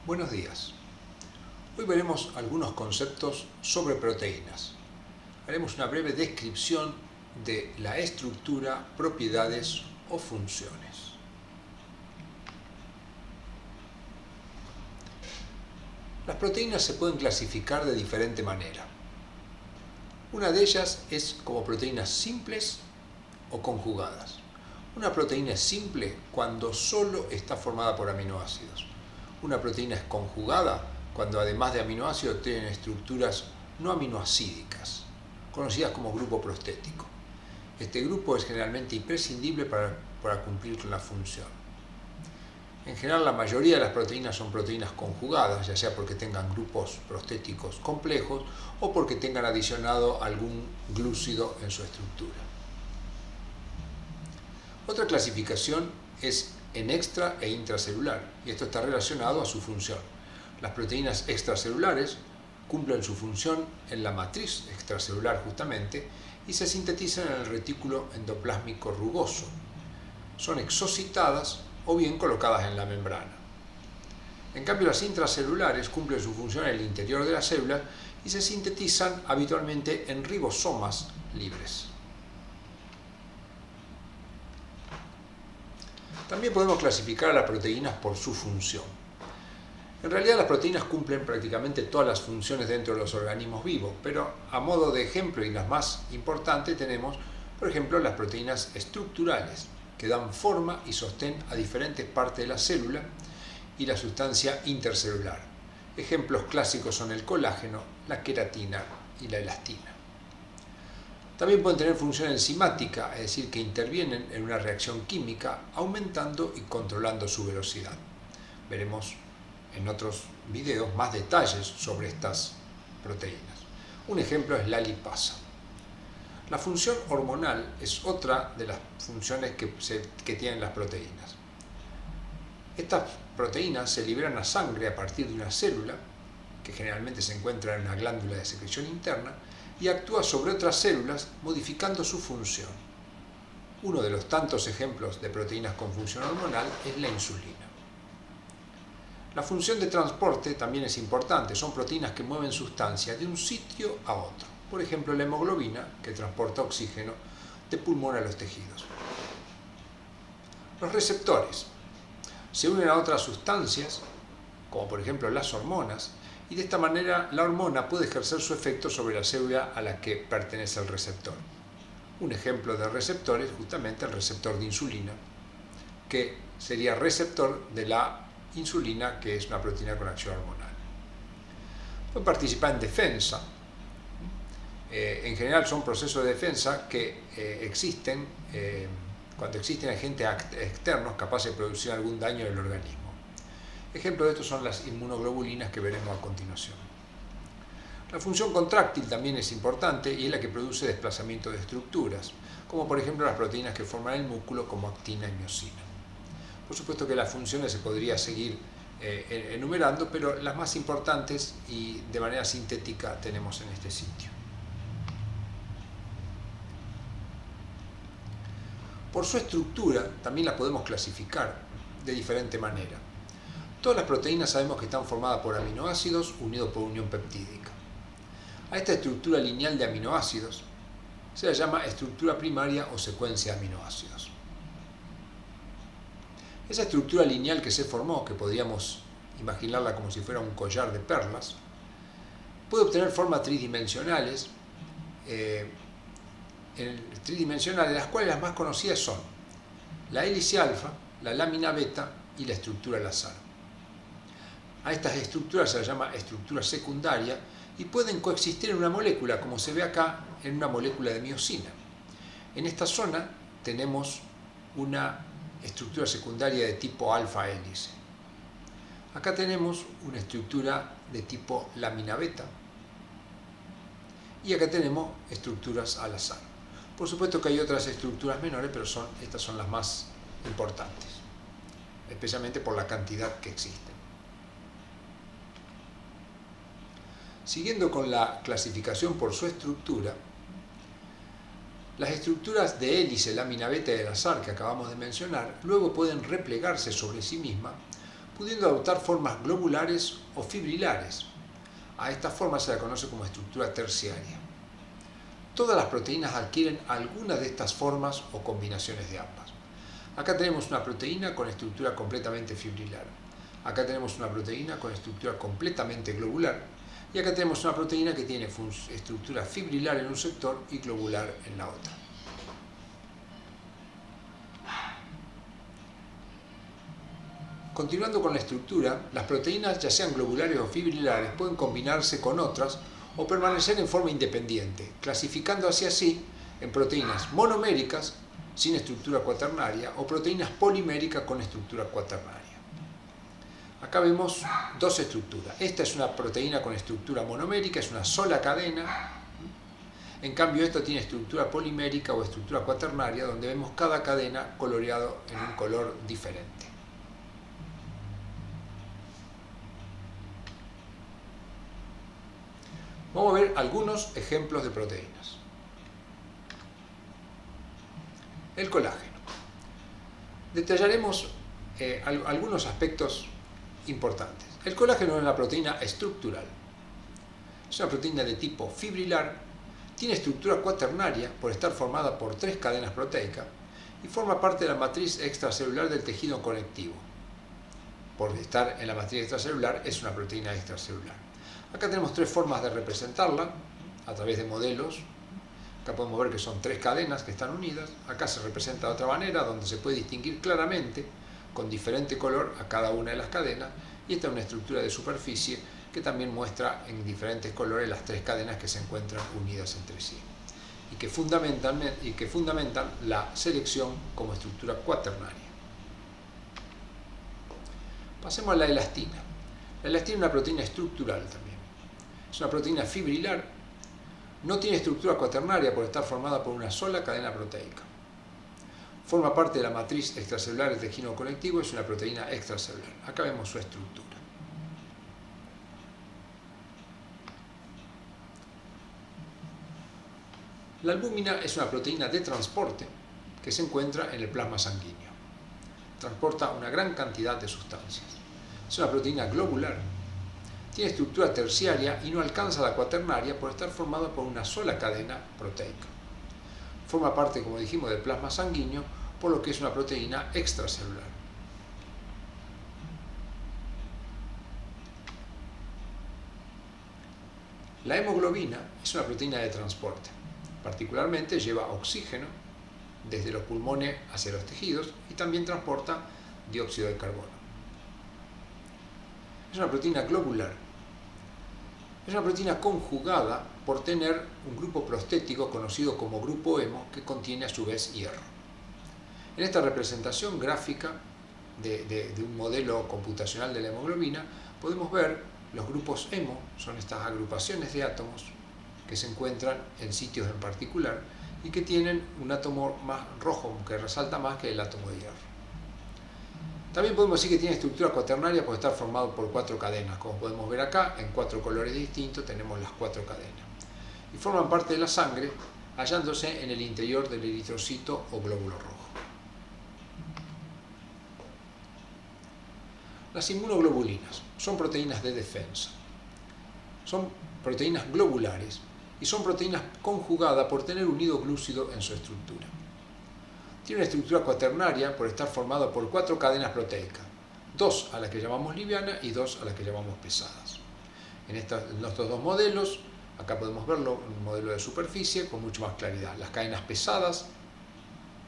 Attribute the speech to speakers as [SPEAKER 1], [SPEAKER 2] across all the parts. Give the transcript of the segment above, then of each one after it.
[SPEAKER 1] Buenos días. Hoy veremos algunos conceptos sobre proteínas. Haremos una breve descripción de la estructura, propiedades o funciones. Las proteínas se pueden clasificar de diferente manera. Una de ellas es como proteínas simples o conjugadas. Una proteína es simple cuando solo está formada por aminoácidos. Una proteína es conjugada cuando además de aminoácidos tienen estructuras no aminoacídicas, conocidas como grupo prostético. Este grupo es generalmente imprescindible para cumplir con la función. En general, la mayoría de las proteínas son proteínas conjugadas, ya sea porque tengan grupos prostéticos complejos o porque tengan adicionado algún glúcido en su estructura. Otra clasificación es en extra e intracelular, y esto está relacionado a su función. Las proteínas extracelulares cumplen su función en la matriz extracelular justamente y se sintetizan en el retículo endoplásmico rugoso. Son exocitadas o bien colocadas en la membrana. En cambio, las intracelulares cumplen su función en el interior de la célula y se sintetizan habitualmente en ribosomas libres. También podemos clasificar a las proteínas por su función. En realidad las proteínas cumplen prácticamente todas las funciones dentro de los organismos vivos, pero a modo de ejemplo y las más importantes tenemos, por ejemplo, las proteínas estructurales, que dan forma y sostén a diferentes partes de la célula, y la sustancia intercelular. Ejemplos clásicos son el colágeno, la queratina y la elastina. También pueden tener función enzimática, es decir, que intervienen en una reacción química, aumentando y controlando su velocidad. Veremos en otros videos más detalles sobre estas proteínas. Un ejemplo es la lipasa. La función hormonal es otra de las funciones que tienen las proteínas. Estas proteínas se liberan a sangre a partir de una célula, que generalmente se encuentra en una glándula de secreción interna, y actúa sobre otras células modificando su función. Uno de los tantos ejemplos de proteínas con función hormonal es la insulina. La función de transporte también es importante, son proteínas que mueven sustancia de un sitio a otro. Por ejemplo, la hemoglobina, que transporta oxígeno de pulmón a los tejidos. Los receptores se unen a otras sustancias, como por ejemplo las hormonas, y de esta manera la hormona puede ejercer su efecto sobre la célula a la que pertenece el receptor. Un ejemplo de receptor es justamente el receptor de insulina, que sería receptor de la insulina, que es una proteína con acción hormonal. Puede participar en defensa. En general son procesos de defensa que existen cuando existen agentes externos capaces de producir algún daño en el organismo. Ejemplo de esto son las inmunoglobulinas que veremos a continuación. La función contráctil también es importante y es la que produce desplazamiento de estructuras, como por ejemplo las proteínas que forman el músculo como actina y miosina. Por supuesto que las funciones se podría seguir enumerando, pero las más importantes y de manera sintética tenemos en este sitio. Por su estructura también las podemos clasificar de diferente manera. Todas las proteínas sabemos que están formadas por aminoácidos unidos por unión peptídica. A esta estructura lineal de aminoácidos se la llama estructura primaria o secuencia de aminoácidos. Esa estructura lineal que se formó, que podríamos imaginarla como si fuera un collar de perlas, puede obtener formas tridimensionales, las cuales las más conocidas son la hélice alfa, la lámina beta y la estructura Lazar. A estas estructuras se las llama estructura secundaria y pueden coexistir en una molécula, como se ve acá en una molécula de miosina. En esta zona tenemos una estructura secundaria de tipo alfa hélice. Acá tenemos una estructura de tipo lámina beta y acá tenemos estructuras al azar. Por supuesto que hay otras estructuras menores, pero estas son las más importantes, especialmente por la cantidad que existen. Siguiendo con la clasificación por su estructura, las estructuras de hélice, lámina beta y al azar que acabamos de mencionar, luego pueden replegarse sobre sí mismas pudiendo adoptar formas globulares o fibrilares. A esta forma se la conoce como estructura terciaria. Todas las proteínas adquieren alguna de estas formas o combinaciones de ambas. Acá tenemos una proteína con estructura completamente fibrilar. Acá tenemos una proteína con estructura completamente globular. Y acá tenemos una proteína que tiene estructura fibrilar en un sector y globular en la otra. Continuando con la estructura, las proteínas, ya sean globulares o fibrilares, pueden combinarse con otras o permanecer en forma independiente, clasificándose así en proteínas monoméricas sin estructura cuaternaria o proteínas poliméricas con estructura cuaternaria. Acá vemos dos estructuras. Esta es una proteína con estructura monomérica, es una sola cadena. En cambio, esta tiene estructura polimérica o estructura cuaternaria, donde vemos cada cadena coloreado en un color diferente. Vamos a ver algunos ejemplos de proteínas. El colágeno. Detallaremos algunos aspectos importantes. El colágeno es una proteína estructural. Es una proteína de tipo fibrilar, tiene estructura cuaternaria por estar formada por 3 cadenas proteicas y forma parte de la matriz extracelular del tejido conectivo. Por estar en la matriz extracelular es una proteína extracelular. Acá tenemos 3 formas de representarla a través de modelos. Acá podemos ver que son 3 cadenas que están unidas. Acá se representa de otra manera, donde se puede distinguir claramente con diferente color a cada una de las cadenas. Y esta es una estructura de superficie que también muestra en diferentes colores las 3 cadenas que se encuentran unidas entre sí y que fundamentan la selección como estructura cuaternaria. Pasemos a la elastina. La elastina es una proteína estructural también. Es una proteína fibrilar, no tiene estructura cuaternaria por estar formada por una sola cadena proteica. Forma parte de la matriz extracelular del tejido conectivo, es una proteína extracelular. Acá vemos su estructura. La albúmina es una proteína de transporte que se encuentra en el plasma sanguíneo. Transporta una gran cantidad de sustancias. Es una proteína globular. Tiene estructura terciaria y no alcanza la cuaternaria por estar formada por una sola cadena proteica. Forma parte, como dijimos, del plasma sanguíneo, por lo que es una proteína extracelular. La hemoglobina es una proteína de transporte. Particularmente lleva oxígeno desde los pulmones hacia los tejidos y también transporta dióxido de carbono. Es una proteína globular. Es una proteína conjugada por tener un grupo prostético conocido como grupo hemo que contiene a su vez hierro. En esta representación gráfica de un modelo computacional de la hemoglobina podemos ver los grupos hemo, son estas agrupaciones de átomos que se encuentran en sitios en particular y que tienen un átomo más rojo que resalta más que el átomo de hierro. También podemos decir que tiene estructura cuaternaria por estar formado por 4 cadenas. Como podemos ver acá, en 4 colores distintos tenemos las 4 cadenas. Y forman parte de la sangre, hallándose en el interior del eritrocito o glóbulo rojo. Las inmunoglobulinas son proteínas de defensa. Son proteínas globulares y son proteínas conjugadas por tener un nido glúcido en su estructura. Tiene una estructura cuaternaria por estar formada por 4 cadenas proteicas, 2 a las que llamamos livianas y 2 a las que llamamos pesadas. En estos 2 modelos, acá podemos verlo en un modelo de superficie con mucho más claridad. Las cadenas pesadas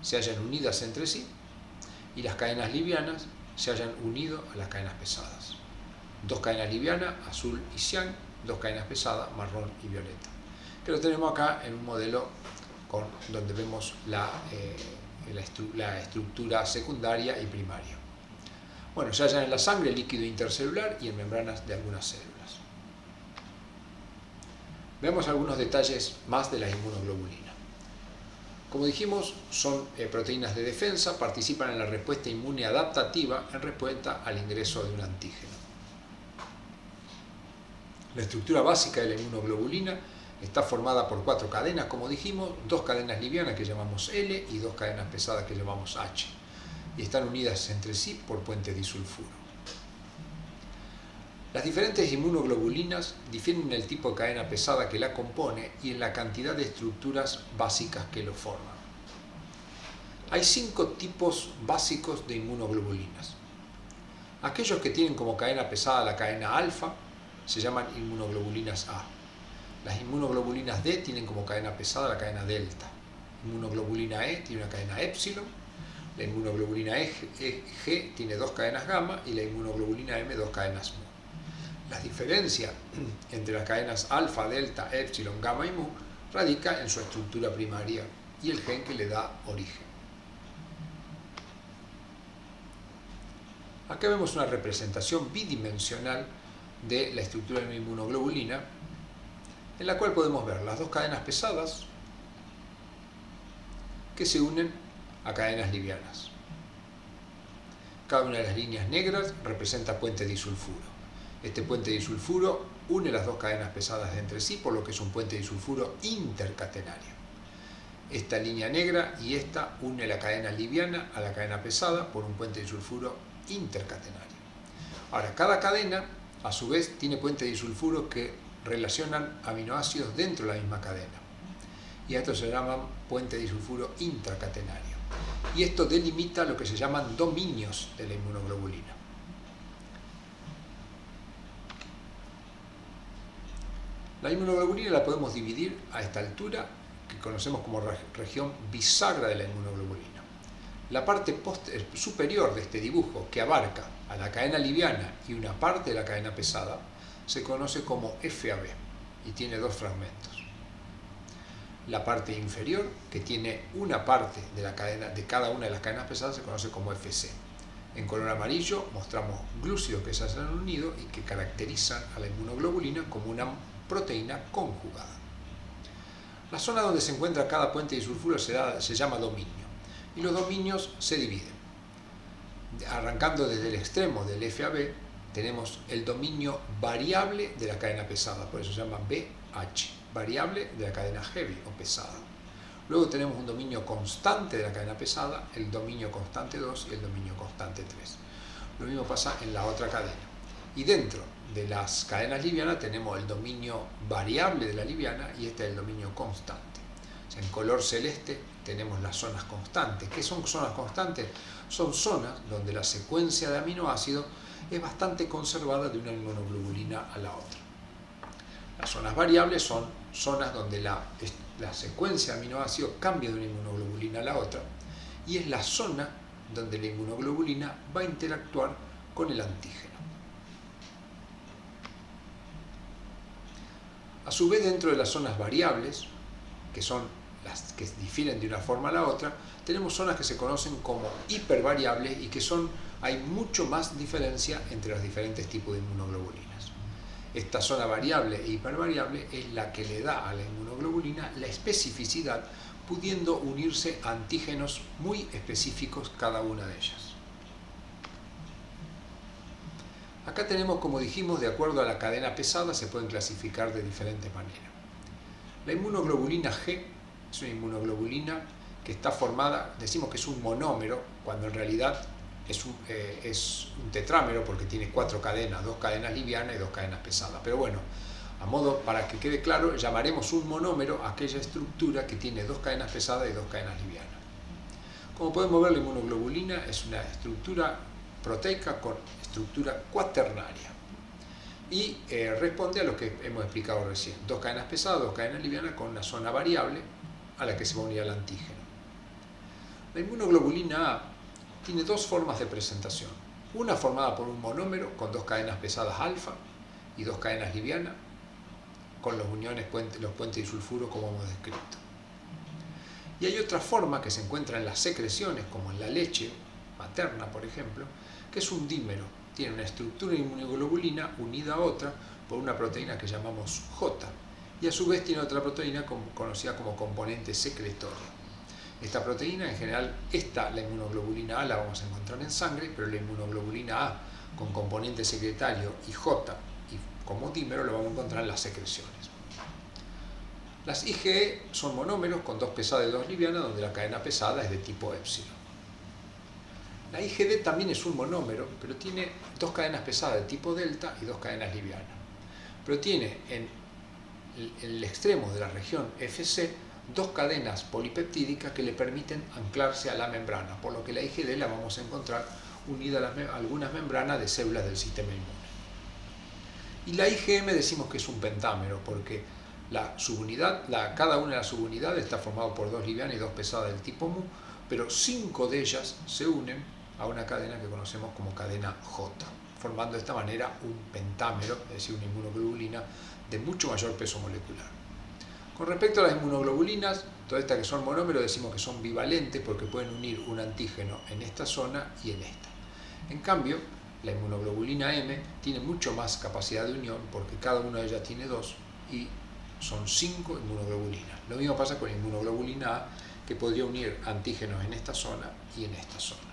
[SPEAKER 1] se hallan unidas entre sí y las cadenas livianas se hayan unido a las cadenas pesadas. 2 cadenas livianas, azul y cian, 2 cadenas pesadas, marrón y violeta. Que lo tenemos acá en un modelo donde vemos la estructura secundaria y primaria. Bueno, se hallan en la sangre, líquido intercelular y en membranas de algunas células. Veamos algunos detalles más de la inmunoglobulina. Como dijimos, son proteínas de defensa, participan en la respuesta inmune adaptativa en respuesta al ingreso de un antígeno. La estructura básica de la inmunoglobulina está formada por 4 cadenas, como dijimos, 2 cadenas livianas que llamamos L y 2 cadenas pesadas que llamamos H, y están unidas entre sí por puentes disulfuro. Las diferentes inmunoglobulinas difieren en el tipo de cadena pesada que la compone y en la cantidad de estructuras básicas que lo forman. Hay 5 tipos básicos de inmunoglobulinas. Aquellos que tienen como cadena pesada la cadena alfa se llaman inmunoglobulinas A. Las inmunoglobulinas D tienen como cadena pesada la cadena delta. La inmunoglobulina E tiene una cadena épsilon. La inmunoglobulina G tiene 2 cadenas gamma y la inmunoglobulina M 2 cadenas mu. La diferencia entre las cadenas alfa, delta, épsilon, gamma y mu radica en su estructura primaria y el gen que le da origen. Acá vemos una representación bidimensional de la estructura de una inmunoglobulina, en la cual podemos ver las 2 cadenas pesadas que se unen a cadenas livianas. Cada una de las líneas negras representa puente disulfuro. Este puente disulfuro une las 2 cadenas pesadas entre sí, por lo que es un puente disulfuro intercatenario. Esta línea negra y esta une la cadena liviana a la cadena pesada por un puente disulfuro intercatenario. Ahora, cada cadena, a su vez, tiene puentes disulfuros que relacionan aminoácidos dentro de la misma cadena. Y a esto se llaman puente disulfuro intracatenario. Y esto delimita lo que se llaman dominios de la inmunoglobulina. La inmunoglobulina la podemos dividir a esta altura, que conocemos como región bisagra de la inmunoglobulina. La parte superior de este dibujo, que abarca a la cadena liviana y una parte de la cadena pesada, se conoce como FAB y tiene 2 fragmentos. La parte inferior, que tiene una parte de cada una de las cadenas pesadas, se conoce como FC. En color amarillo mostramos glúcidos que se han unido y que caracterizan a la inmunoglobulina como una proteína conjugada. La zona donde se encuentra cada puente disulfuro se llama dominio, y los dominios se dividen. Arrancando desde el extremo del FAB, tenemos el dominio variable de la cadena pesada, por eso se llama BH, variable de la cadena heavy o pesada. Luego tenemos un dominio constante de la cadena pesada, el dominio constante 2 y el dominio constante 3. Lo mismo pasa en la otra cadena. Y dentro de las cadenas livianas tenemos el dominio variable de la liviana y este es el dominio constante. O sea, en color celeste tenemos las zonas constantes. ¿Qué son zonas constantes? Son zonas donde la secuencia de aminoácidos es bastante conservada de una inmunoglobulina a la otra. Las zonas variables son zonas donde la secuencia de aminoácidos cambia de una inmunoglobulina a la otra y es la zona donde la inmunoglobulina va a interactuar con el antígeno. A su vez, dentro de las zonas variables, que son las que difieren de una forma a la otra, tenemos zonas que se conocen como hipervariables y que hay mucho más diferencia entre los diferentes tipos de inmunoglobulinas. Esta zona variable e hipervariable es la que le da a la inmunoglobulina la especificidad, pudiendo unirse a antígenos muy específicos cada una de ellas. Acá tenemos, como dijimos, de acuerdo a la cadena pesada se pueden clasificar de diferentes maneras. La inmunoglobulina G es una inmunoglobulina que está formada, decimos que es un monómero, cuando en realidad es un tetrámero porque tiene 4 cadenas, 2 cadenas livianas y 2 cadenas pesadas. Pero bueno, a modo para que quede claro, llamaremos un monómero a aquella estructura que tiene 2 cadenas pesadas y 2 cadenas livianas. Como podemos ver, la inmunoglobulina es una estructura proteica con estructura cuaternaria y responde a lo que hemos explicado recién: 2 cadenas pesadas, 2 cadenas livianas con una zona variable a la que se va a unir al antígeno. La inmunoglobulina A tiene 2 formas de presentación: una formada por un monómero con 2 cadenas pesadas alfa y 2 cadenas livianas con los puentes disulfuros como hemos descrito, y hay otra forma que se encuentra en las secreciones, como en la leche materna por ejemplo, que es un dímero. Tiene una estructura de inmunoglobulina unida a otra por una proteína que llamamos J, y a su vez tiene otra proteína conocida como componente secretorio. Esta proteína, en general, la inmunoglobulina A la vamos a encontrar en sangre, pero la inmunoglobulina A con componente secretario y J y como dímero lo vamos a encontrar en las secreciones. Las IgE son monómeros con 2 pesadas y 2 livianas, donde la cadena pesada es de tipo épsilon. La IgD también es un monómero, pero tiene dos cadenas pesadas de tipo delta y dos cadenas livianas. Pero tiene en el extremo de la región Fc dos cadenas polipeptídicas que le permiten anclarse a la membrana, por lo que la IgD la vamos a encontrar unida a algunas membranas de células del sistema inmune. Y la IgM decimos que es un pentámero, porque cada una de las subunidades está formada por dos livianas y dos pesadas del tipo mu, pero 5 de ellas se unen a una cadena que conocemos como cadena J, formando de esta manera un pentámero, es decir, una inmunoglobulina de mucho mayor peso molecular. Con respecto a las inmunoglobulinas, todas estas que son monómeros decimos que son bivalentes porque pueden unir un antígeno en esta zona y en esta. En cambio, la inmunoglobulina M tiene mucho más capacidad de unión porque cada una de ellas tiene 2 y son 5 inmunoglobulinas. Lo mismo pasa con la inmunoglobulina A, que podría unir antígenos en esta zona y en esta zona.